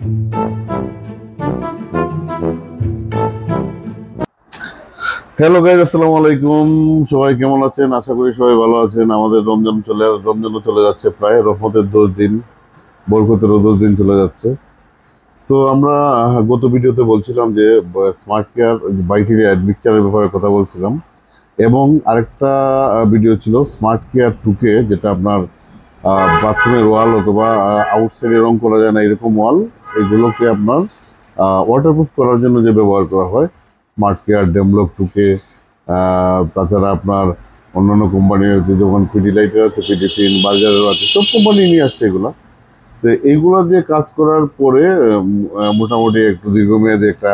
Hello guys, আসসালামু আলাইকুম। সবাই কেমন আছেন? আশা করি সবাই ভালো আছেন। আমাদের রমজানও চলে যাচ্ছে, প্রায় রহমতের 10 দিন, বরকতেরও 10 দিন চলে যাচ্ছে। তো আমরা গত ভিডিওতে বলছিলাম যে স্মার্ট কেয়ার ব্যাকটেরিয়া মিক্সচারের ব্যাপারে কথা বলছিলাম, এবং আরেকটা ভিডিও ছিল স্মার্ট কেয়ার 2K, যেটা আপনার বাথরুমের ওয়াল অথবা আউটসাইডে রং করা যায় না এরকম ওয়াল, এগুলোকে আপনার ওয়াটারপ্রুফ করার জন্য যে ব্যবহার করা হয় স্মার্ট কেয়ার ডেমলক 2K। তাছাড়া আপনার অন্যান্য কোম্পানির যে যখন পিডিলাইটের আছে, পিডিফিন, বার্গারেরও আছে, সব কোম্পানি নিয়ে আসছে এগুলা। তো এইগুলো দিয়ে কাজ করার পরে মোটামুটি একটু দীর্ঘমেয়াদী একটা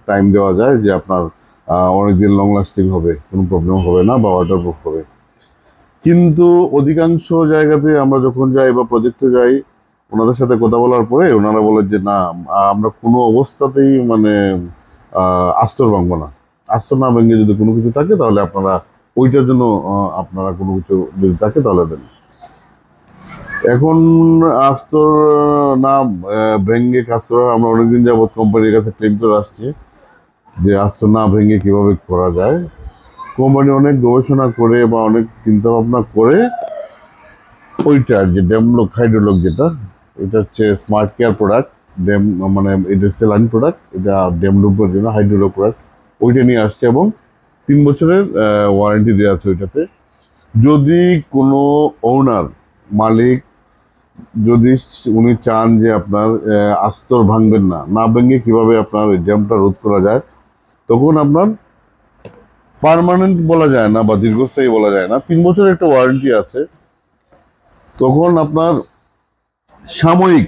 টাইম দেওয়া যায় যে আপনার অনেকদিন লং লাস্টিং হবে, কোনো প্রবলেম হবে না বা ওয়াটারপ্রুফ হবে। কিন্তু অধিকাংশ জায়গাতে আমরা যখন যাই বা প্রজেক্টে যাই, ওনাদের সাথে কথা বলার পরে ওনারা বলে যে না, আমরা কোনো অবস্থাতেই মানে আস্তর ভাঙবো না। আস্তর না ভেঙে যদি কোনো কিছু থাকে তাহলে আপনারা ওইটার জন্য আপনারা কোনো কিছু যদি থাকে তাহলে দেন। এখন আস্তর না ভেঙে কাজ করা, আমরা অনেকদিন যাবৎ কোম্পানির কাছে ক্লেম করে আসছি যে আস্তর না ভেঙে কিভাবে করা যায়। কোম্পানি অনেক গবেষণা করে বা অনেক চিন্তা ভাবনা করে ওইটা যে ডেমলক হাইড্রোলক, যেটা এটা হচ্ছে স্মার্ট কেয়ার প্রোডাক্ট, ডেম মানে এটা সেলাইন প্রোডাক্ট, এটা ডেমলকের জন্য হাইড্রোলক প্রোডাক্ট, ওইটা নিয়ে আসছে এবং 3 বছরের ওয়ারেন্টি দেওয়া আছে ওইটাতে। যদি কোনো ওনার মালিক যদি উনি চান যে আপনার আস্তর ভাঙবেন না, না ভেঙে কিভাবে আপনার ওই জ্যামটা রোধ করা যায়, তখন আপনার পার্মানেন্ট বলা যায় না বা দীর্ঘস্থায়ী বলা যায় না, 3 বছরের একটা ওয়ারেন্টি আছে। তখন আপনার সাময়িক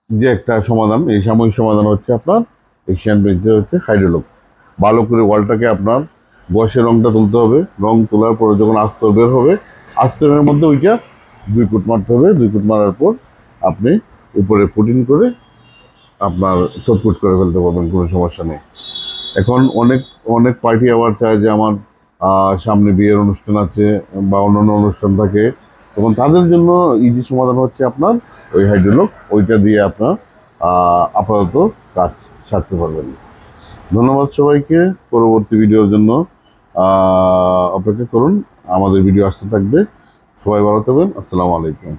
যে একটা সমাধান, এই সাময়িক সমাধান হচ্ছে আপনার এশিয়ান পেইন্টের হচ্ছে হাইড্রোলক। ভালো করে ওয়ালটাকে আপনার বয়সের রংটা তুলতে হবে, রং তোলার পরে যখন আস্তর বের হবে, আস্তরের মধ্যে ওইটা 2 কোট মারতে হবে। 2 কোট মারার পর আপনি উপরে পুটিং করে আপনার টপকুট করে ফেলতে পারবেন, কোনো সমস্যা নেই। এখন অনেক অনেক পার্টি আবার চায় যে আমার সামনে বিয়ের অনুষ্ঠান আছে বা অন্যান্য অনুষ্ঠান থাকে, তখন তাদের জন্য ইজি সমাধান হচ্ছে আপনার ওই হাইড্রোলক, ওইটা দিয়ে আপনার আপাতত কাজ সারতে পারবেন। ধন্যবাদ সবাইকে। পরবর্তী ভিডিওর জন্য অপেক্ষা করুন, আমাদের ভিডিও আসতে থাকবে। সবাই ভালো থাকবেন। আসসালামু আলাইকুম।